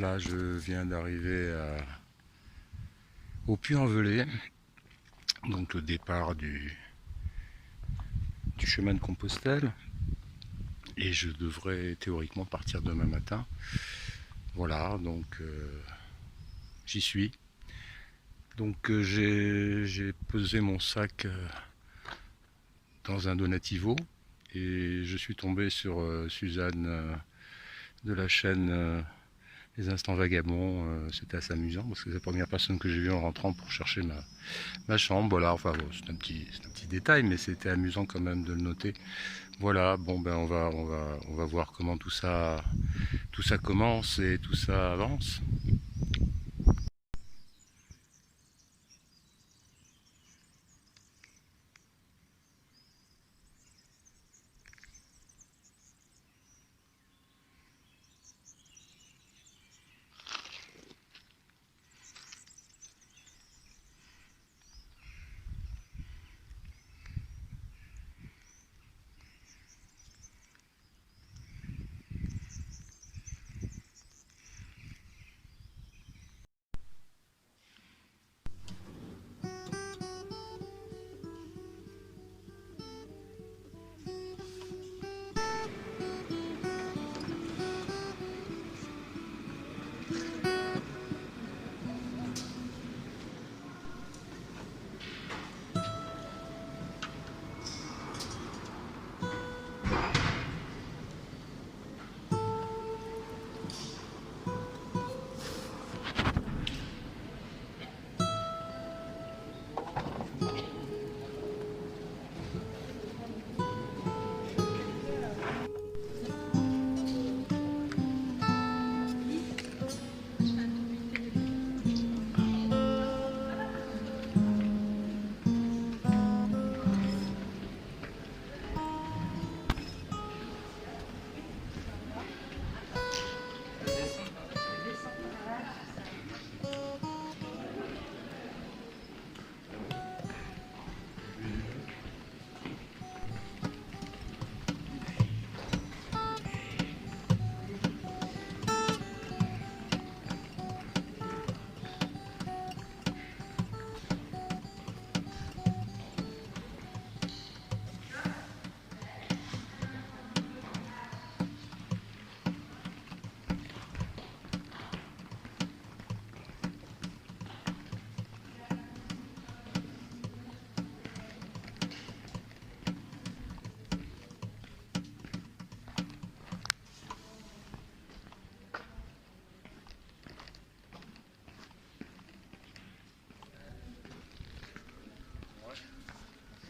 Voilà, je viens d'arriver au Puy-en-Velay, donc le départ du chemin de Compostelle, et je devrais théoriquement partir demain matin. Voilà, donc j'y suis. Donc j'ai posé mon sac dans un Donativo et je suis tombé sur Suzanne de la chaîne Les Instants Vagabonds. C'était assez amusant parce que c'est la première personne que j'ai vue en rentrant pour chercher ma chambre. Voilà, enfin bon, c'est un petit détail, mais c'était amusant quand même de le noter. Voilà, bon ben on va voir comment tout ça commence et tout ça avance.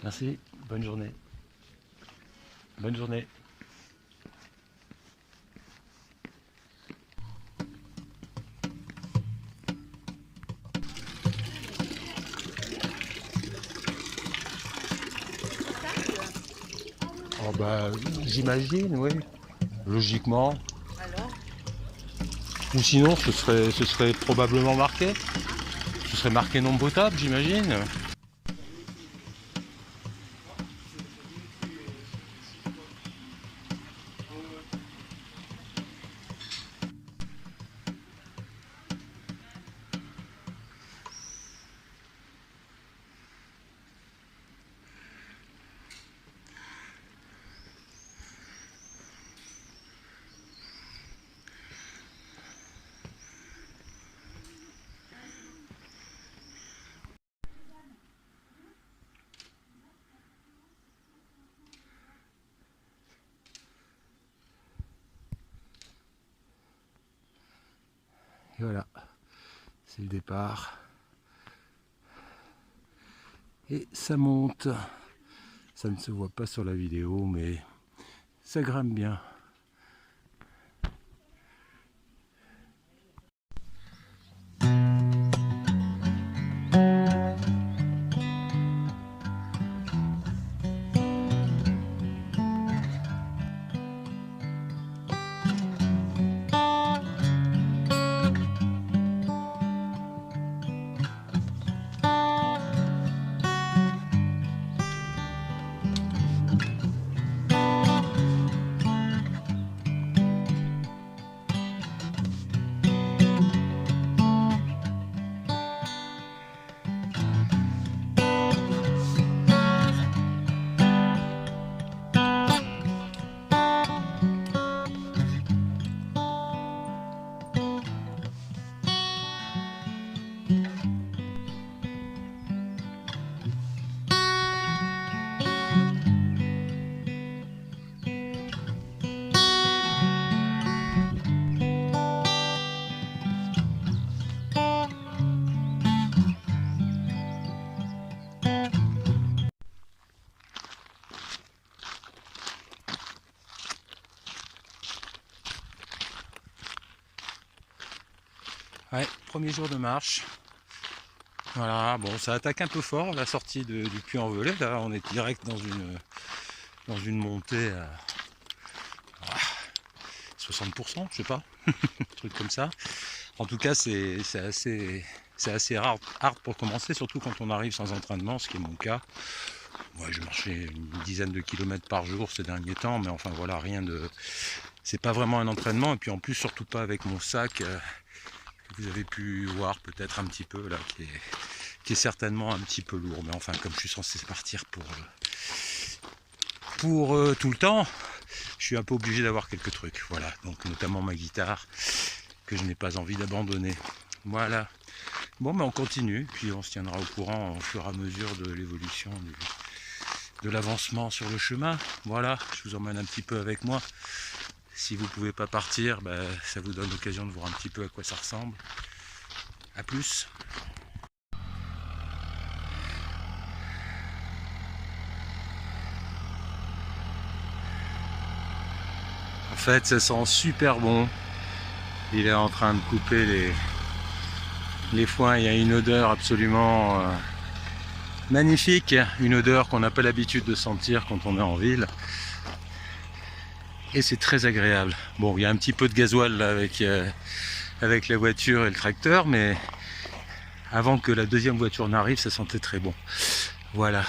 Merci, bonne journée. Bonne journée. Oh bah, j'imagine, oui, logiquement. Alors, Ou sinon, ce serait probablement marqué. Ce serait marqué non potable, j'imagine. Et voilà, c'est le départ. Et ça monte. Ça ne se voit pas sur la vidéo, mais ça grimpe bien. Ouais, premier jour de marche. Voilà, bon, ça attaque un peu fort la sortie du Puy-en-Velay. Là, on est direct dans une montée à 60%, je sais pas, un truc comme ça. En tout cas, c'est assez hard pour commencer, surtout quand on arrive sans entraînement, ce qui est mon cas. Ouais, je marchais une dizaine de kilomètres par jour ces derniers temps, mais enfin voilà, rien de. C'est pas vraiment un entraînement, et puis en plus, surtout pas avec mon sac que vous avez pu voir peut-être un petit peu là, qui est certainement un petit peu lourd. Mais enfin, comme je suis censé partir pour tout le temps, je suis un peu obligé d'avoir quelques trucs. Voilà, donc notamment ma guitare que je n'ai pas envie d'abandonner. Voilà. Bon, mais on continue, puis on se tiendra au courant au fur et à mesure de l'évolution de l'avancement sur le chemin. Voilà, je vous emmène un petit peu avec moi. Si vous ne pouvez pas partir, ben, ça vous donne l'occasion de voir un petit peu à quoi ça ressemble. A plus. En fait, ça sent super bon. Il est en train de couper les foins. Il y a une odeur absolument magnifique. Une odeur qu'on n'a pas l'habitude de sentir quand on est en ville. Et c'est très agréable. Bon, il y a un petit peu de gasoil là, avec la voiture et le tracteur, mais avant que la deuxième voiture n'arrive, ça sentait très bon. Voilà.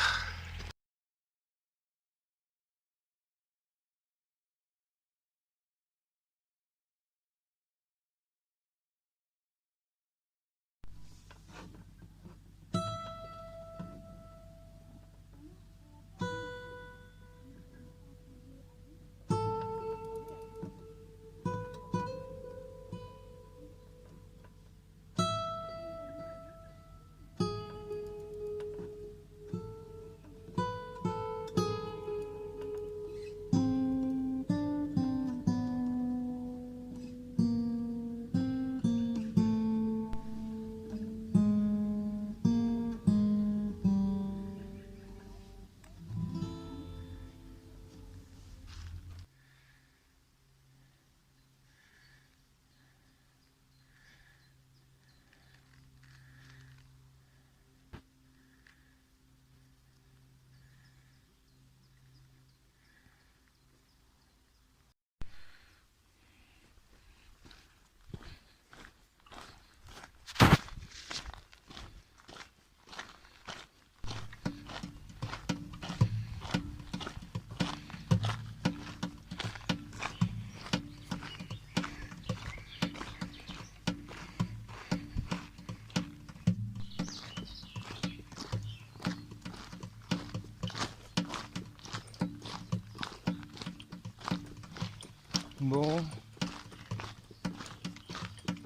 Bon,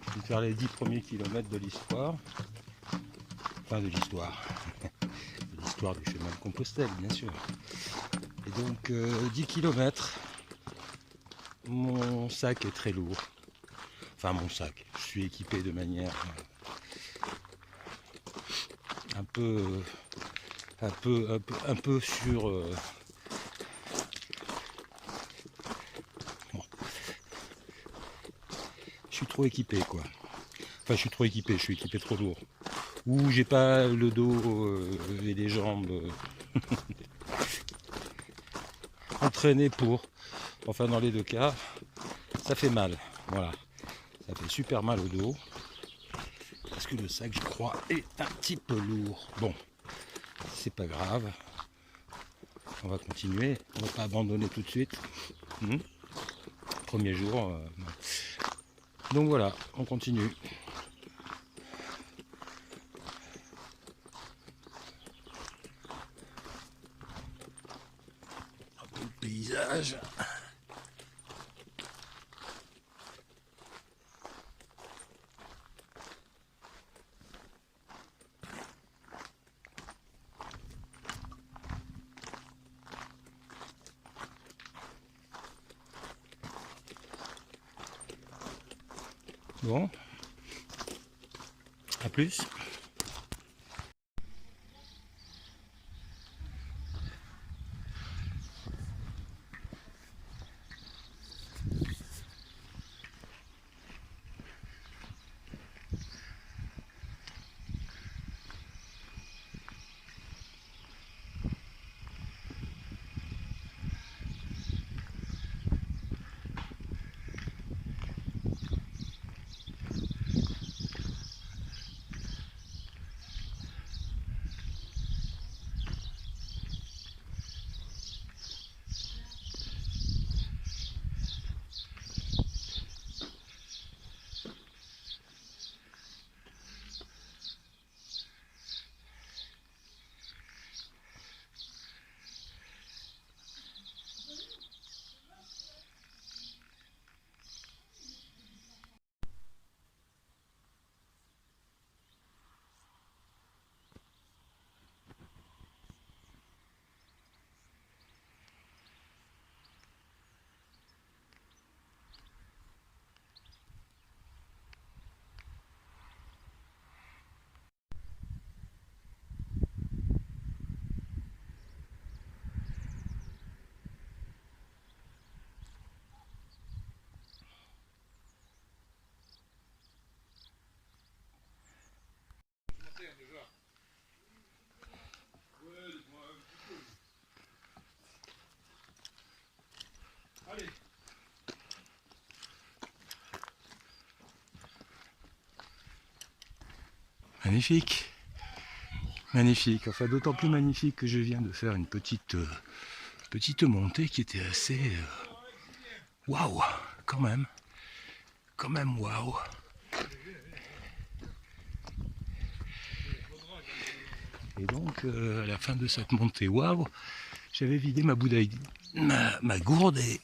je vais faire les 10 premiers kilomètres de l'histoire. Enfin, de l'histoire. De l'histoire du chemin de Compostelle, bien sûr. Et donc, 10 kilomètres. Mon sac est très lourd. Enfin, mon sac. Je suis équipé de manière un peu sur. Bon, je suis trop équipé, quoi. Enfin, je suis trop équipé. Je suis équipé trop lourd. Ou j'ai pas le dos et les jambes entraînées pour. Enfin, dans les deux cas, ça fait mal. Voilà. Ça fait super mal au dos. Parce que le sac, je crois, est un petit peu lourd. Bon, c'est pas grave. On va continuer. On va pas abandonner tout de suite. Premier jour. Donc voilà, on continue. Un peu le paysage. Bon, à plus. Magnifique. Magnifique. Enfin, d'autant plus magnifique que je viens de faire une petite montée qui était assez... waouh, quand même. Quand même, waouh. Et donc, à la fin de cette montée, waouh, j'avais vidé ma bouteille, ma gourde et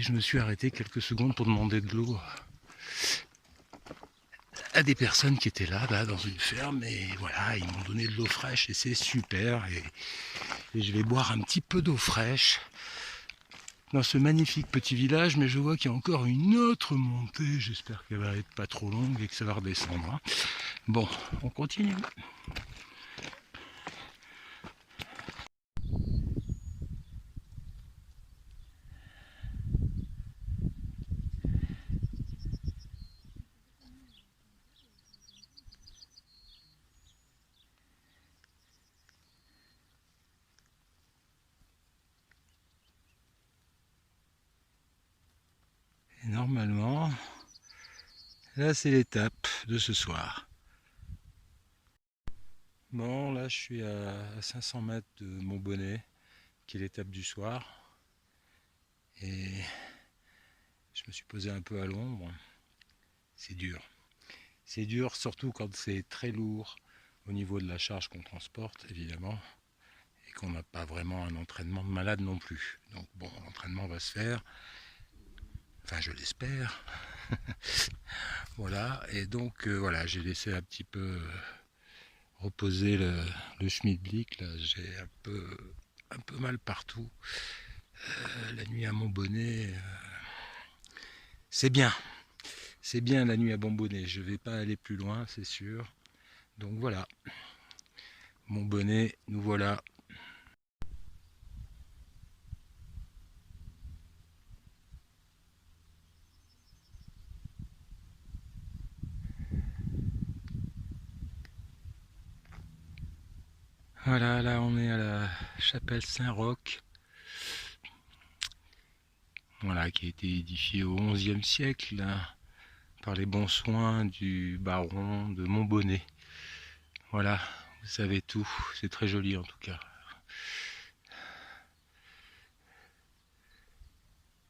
je me suis arrêté quelques secondes pour demander de l'eau à des personnes qui étaient là, dans une ferme, et voilà, ils m'ont donné de l'eau fraîche et c'est super. Et je vais boire un petit peu d'eau fraîche dans ce magnifique petit village, mais je vois qu'il y a encore une autre montée. J'espère qu'elle va être pas trop longue et que ça va redescendre, hein. Bon, on continue. Et normalement, là c'est l'étape de ce soir. Bon, là je suis à 500 mètres de Montbonnet, qui est l'étape du soir. Et je me suis posé un peu à l'ombre. C'est dur. C'est dur surtout quand c'est très lourd au niveau de la charge qu'on transporte, évidemment, et qu'on n'a pas vraiment un entraînement de malade non plus. Donc bon, l'entraînement va se faire. Enfin, je l'espère. Voilà, et donc voilà, j'ai laissé un petit peu reposer le Schmidblick. Là, j'ai un peu mal partout. La nuit à Montbonnet, c'est bien. C'est bien la nuit à Montbonnet. Je ne vais pas aller plus loin, c'est sûr. Donc voilà. Montbonnet, nous voilà. Voilà, là on est à la chapelle Saint-Roch. Voilà, qui a été édifiée au XIe siècle là, par les bons soins du baron de Montbonnet. Voilà, vous savez tout. C'est très joli en tout cas.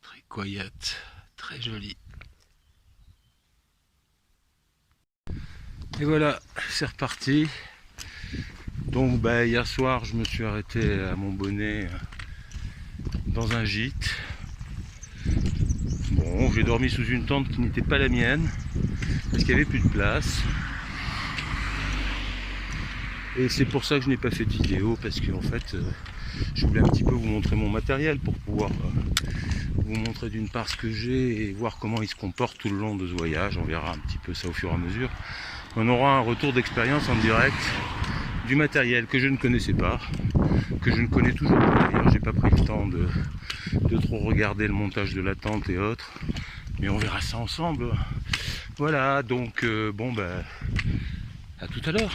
Très quiet, très joli. Et voilà, c'est reparti. Donc hier soir, je me suis arrêté à Montbonnet dans un gîte. Bon, j'ai dormi sous une tente qui n'était pas la mienne, parce qu'il n'y avait plus de place. Et c'est pour ça que je n'ai pas fait de vidéo, parce que en fait, je voulais un petit peu vous montrer mon matériel pour pouvoir vous montrer d'une part ce que j'ai et voir comment il se comporte tout le long de ce voyage. On verra un petit peu ça au fur et à mesure. On aura un retour d'expérience en direct du matériel que je ne connaissais pas, que je ne connais toujours pas d'ailleurs. J'ai pas pris le temps de trop regarder le montage de la tente et autres, mais on verra ça ensemble. Voilà, donc à tout à l'heure.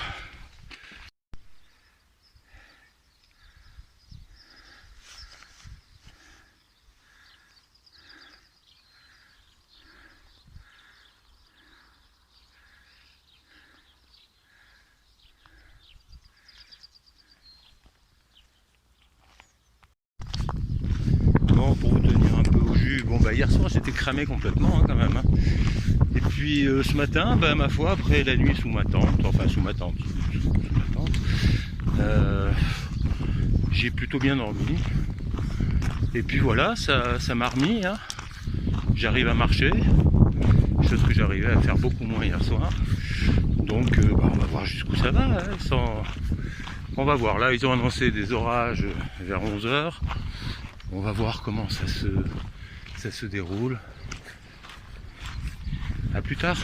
Bon, pour vous tenir un peu au jus, hier soir j'étais cramé complètement quand même, hein. Et puis ce matin, ma foi, après la nuit sous ma tente, j'ai plutôt bien dormi. Et puis voilà, ça m'a remis, hein. J'arrive à marcher, chose que j'arrivais à faire beaucoup moins hier soir. Donc on va voir jusqu'où ça va, hein, on va voir. Là, ils ont annoncé des orages vers 11 h. On va voir comment ça se déroule. A plus tard.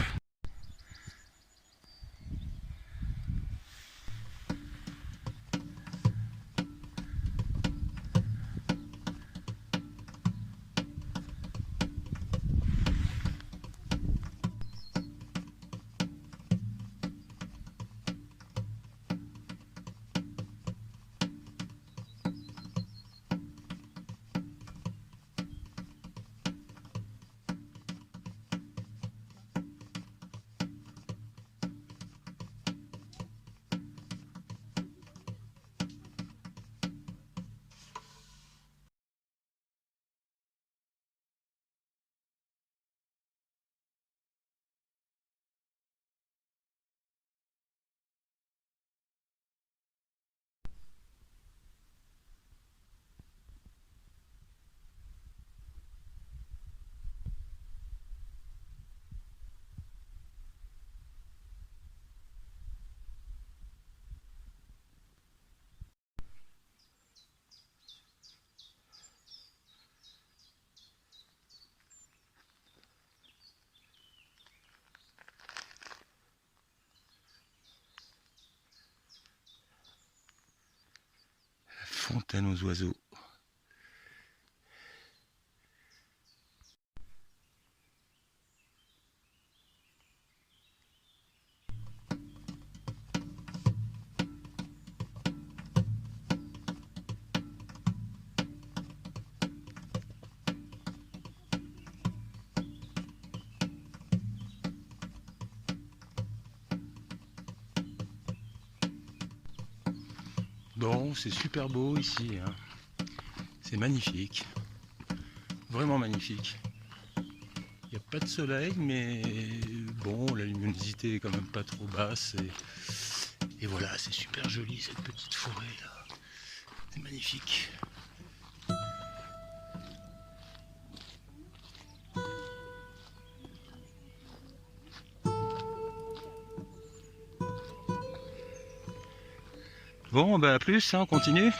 fontaine aux oiseaux. Bon, c'est super beau ici, hein. C'est magnifique, vraiment magnifique. Il n'y a pas de soleil, mais bon, la luminosité est quand même pas trop basse. Et voilà, c'est super joli cette petite forêt là. C'est magnifique. Bon, bah à plus, hein, on continue.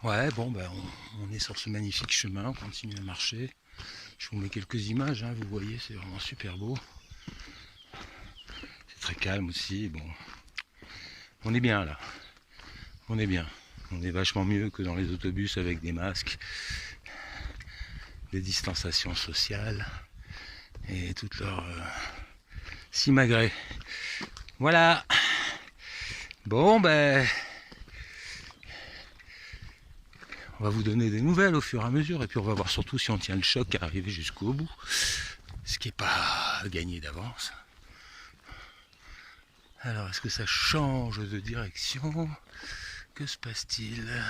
Ouais, bon, bah, on est sur ce magnifique chemin, on continue à marcher. Je vous mets quelques images, hein, vous voyez, c'est vraiment super beau. C'est très calme aussi, bon. On est bien là, on est bien. On est vachement mieux que dans les autobus avec des masques, des distanciations sociales et toute leur simagrée. Voilà. Bon, ben... on va vous donner des nouvelles au fur et à mesure, et puis on va voir surtout si on tient le choc à arriver jusqu'au bout, ce qui n'est pas gagné d'avance. Alors, est-ce que ça change de direction? Que se passe-t-il?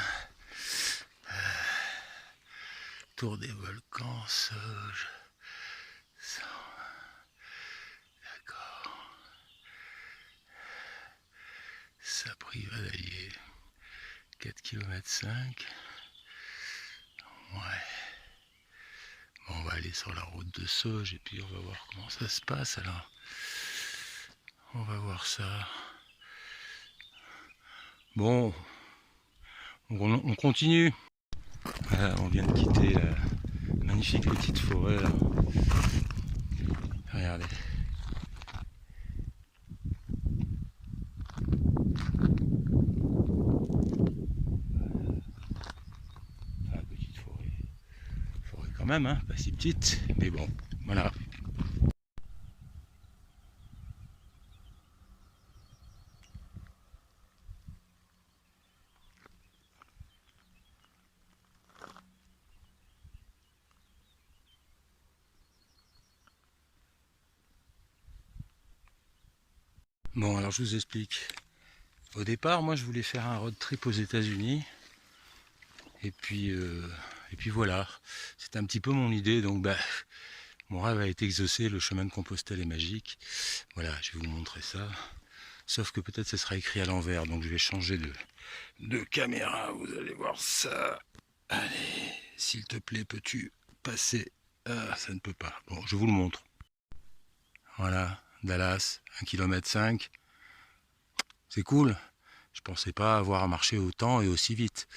Tour des volcans, Sauge. D'accord. Sapri-Vadalier. 4 km 5. Ouais. Bon, on va aller sur la route de Sauge et puis on va voir comment ça se passe alors. On va voir ça. Bon, on continue. Voilà, on vient de quitter la magnifique petite forêt là. Regardez. La petite forêt. Forêt quand même, hein, pas si petite, mais bon, voilà. Bon, alors je vous explique. Au départ, moi je voulais faire un road trip aux États-Unis. Et puis voilà. C'était un petit peu mon idée. Donc bah, mon rêve a été exaucé. Le chemin de Compostelle est magique. Voilà, je vais vous montrer ça. Sauf que peut-être ça sera écrit à l'envers. Donc je vais changer de caméra. Vous allez voir ça. Allez, s'il te plaît, peux-tu passer? Ah, ça ne peut pas. Bon, je vous le montre. Voilà, Dallas, 1,5 km. C'est cool. Je pensais pas avoir marché autant et aussi vite.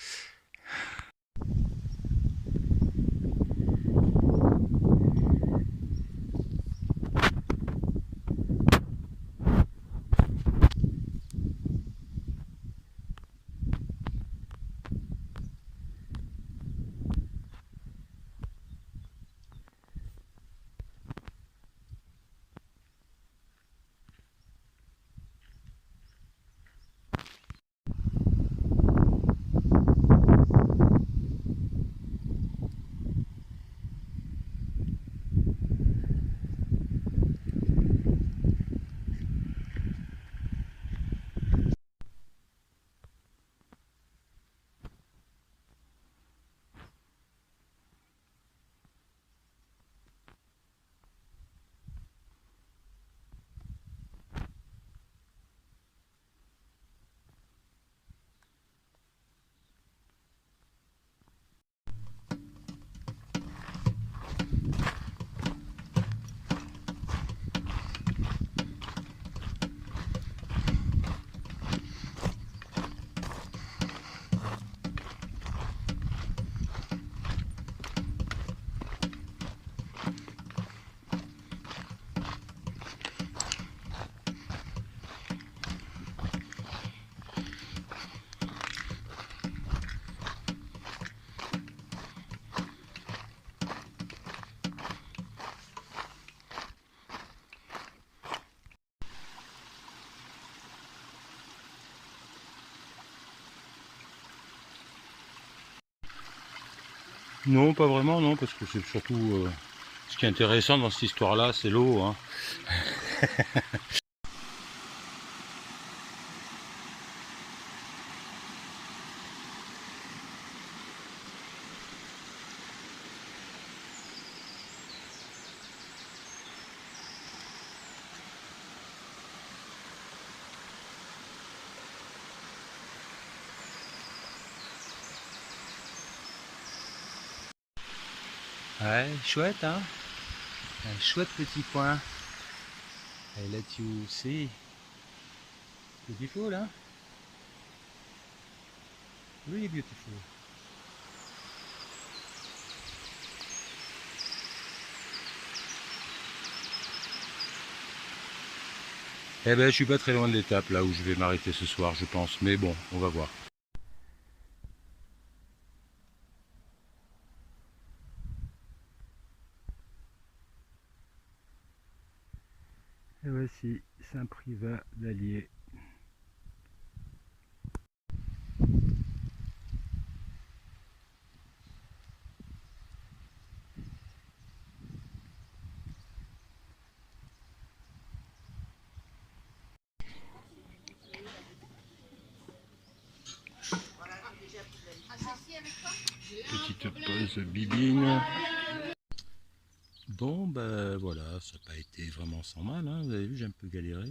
Non, pas vraiment, non, parce que c'est surtout ce qui est intéressant dans cette histoire-là, c'est l'eau. Hein. Ouais, chouette, hein? Un chouette petit coin. I let you see. Beautiful, hein? Really beautiful. Eh ben, je suis pas très loin de l'étape là où je vais m'arrêter ce soir, je pense. Mais bon, on va voir. Et voici Saint-Privat d'Allier. Petite pause bibine. Bon, ben voilà, ça n'a pas été vraiment sans mal, hein. Vous avez vu, j'ai un peu galéré.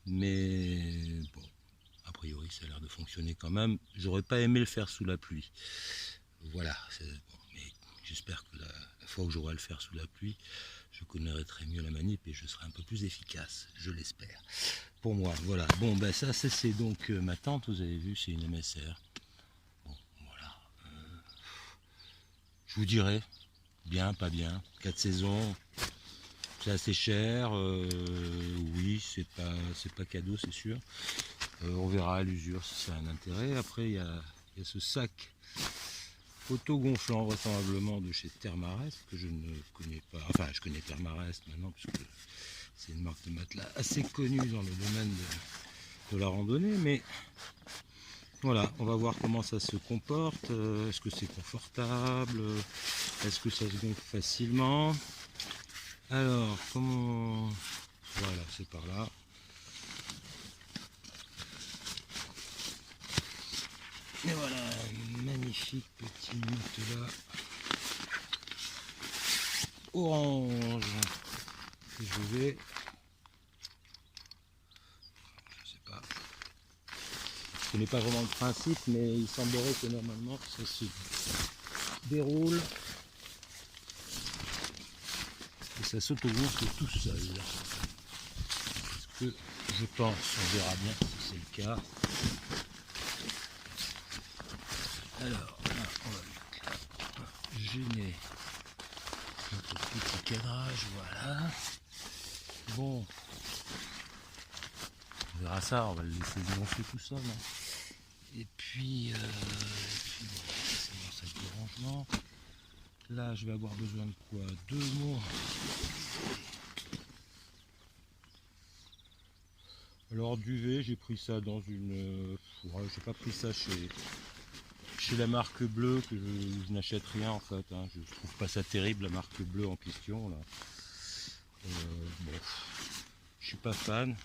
Mais bon, a priori, ça a l'air de fonctionner quand même. J'aurais pas aimé le faire sous la pluie. Voilà, bon, mais j'espère que la fois où j'aurai à le faire sous la pluie, je connaîtrai mieux la manip et je serai un peu plus efficace, je l'espère. Pour moi, voilà. Bon, ben ça, c'est donc ma tante, vous avez vu, c'est une MSR. Bon, voilà. Je vous dirai, bien, pas bien. 4 saisons, c'est assez cher. Oui, c'est pas cadeau, c'est sûr. On verra à l'usure si ça a un intérêt. Après, il y a ce sac auto-gonflant vraisemblablement de chez Thermarest que je ne connais pas. Enfin, je connais Thermarest maintenant puisque c'est une marque de matelas assez connue dans le domaine de la randonnée. Mais voilà, on va voir comment ça se comporte. Est-ce que c'est confortable? Est-ce que ça se gonfle facilement? Alors, comment... Voilà, c'est par là. Et voilà, un magnifique petit matelas orange. Et je vais... Je sais pas. Je connais pas vraiment le principe, mais il semblerait que normalement ça se déroule et ça s'autogonfle tout seul. Ce que je pense, on verra bien si c'est le cas. Alors, là, on va mettre là, gêner notre petit cadrage, voilà. Bon, on verra ça, on va le laisser gonfler tout seul. Hein. Et puis voilà, c'est mon sac de rangement. Là, je vais avoir besoin de quoi? 2 mots. Alors duvet, j'ai pris ça dans une... Ouais, j'ai pas pris ça chez la marque bleue, que je n'achète rien en fait. Hein. Je trouve pas ça terrible la marque bleue en question là. Bon, je suis pas fan.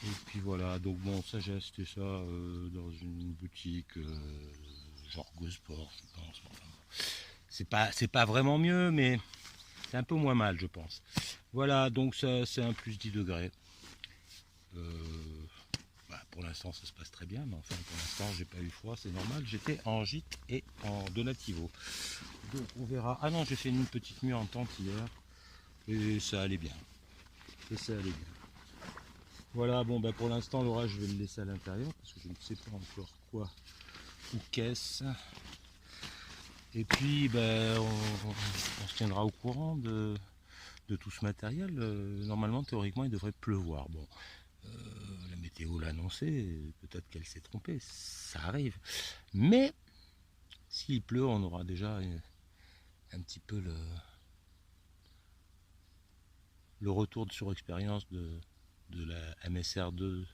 Et puis voilà, donc bon, ça j'ai acheté ça dans une boutique genre Gosport, je pense. Enfin, c'est pas vraiment mieux, mais c'est un peu moins mal, je pense. Voilà, donc ça c'est un plus 10 degrés. Pour l'instant ça se passe très bien, mais enfin pour l'instant j'ai pas eu froid, c'est normal, j'étais en gîte et en donativo. Donc on verra. Ah non, j'ai fait une petite nuit en tente hier et ça allait bien. Et ça allait bien. Voilà, bon bah pour l'instant l'orage je vais le laisser à l'intérieur parce que je ne sais pas encore quoi ou qu'est-ce. Et puis on se tiendra au courant de tout ce matériel. Normalement théoriquement il devrait pleuvoir. Bon, la météo l'a annoncé, peut-être qu'elle s'est trompée, ça arrive. Mais s'il pleut, on aura déjà un petit peu le retour sur expérience de la MSR2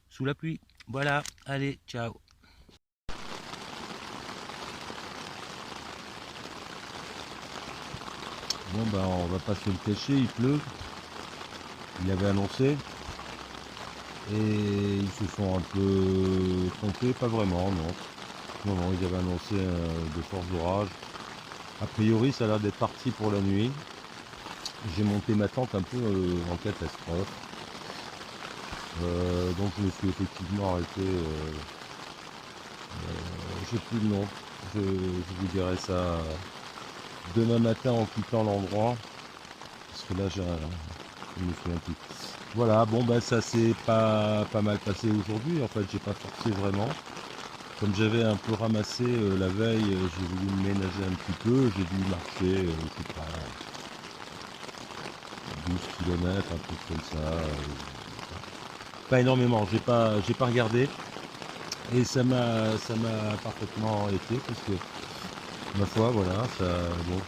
sous la pluie. Voilà, allez, ciao. Bon ben on va pas se le cacher, il pleut, il avait annoncé, et ils se sont un peu trompés, pas vraiment, non. Non, non, ils avaient annoncé de forts orages. A priori ça a l'air d'être parti pour la nuit. J'ai monté ma tente un peu en catastrophe. Donc je me suis effectivement arrêté, j'ai plus le nom, je vous dirai ça demain matin en quittant l'endroit, parce que là je me souviens plus. Voilà, bon bah ça s'est pas mal passé aujourd'hui, en fait j'ai pas forcé vraiment. Comme j'avais un peu ramassé la veille, j'ai voulu me ménager un petit peu, j'ai dû marcher, je sais pas, 12 km, un truc comme ça. Pas énormément, j'ai pas regardé. Et ça m'a parfaitement été parce que ma foi voilà, ça bon,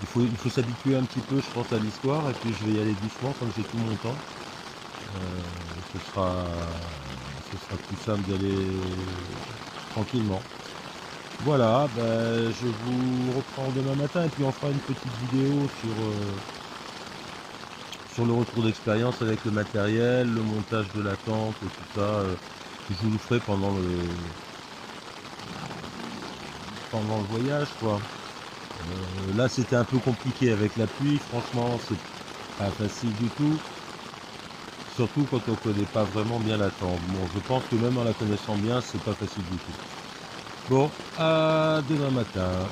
il faut s'habituer un petit peu je pense à l'histoire et puis je vais y aller doucement comme j'ai tout mon temps. Ce sera plus simple d'y aller tranquillement. Voilà, ben, je vous reprends demain matin et puis on fera une petite vidéo sur le retour d'expérience avec le matériel, le montage de la tente et tout ça. Je vous le ferai pendant le voyage quoi. Là c'était un peu compliqué avec la pluie, franchement c'est pas facile du tout, surtout quand on connaît pas vraiment bien la tente. Bon je pense que même en la connaissant bien c'est pas facile du tout. Bon, à demain matin.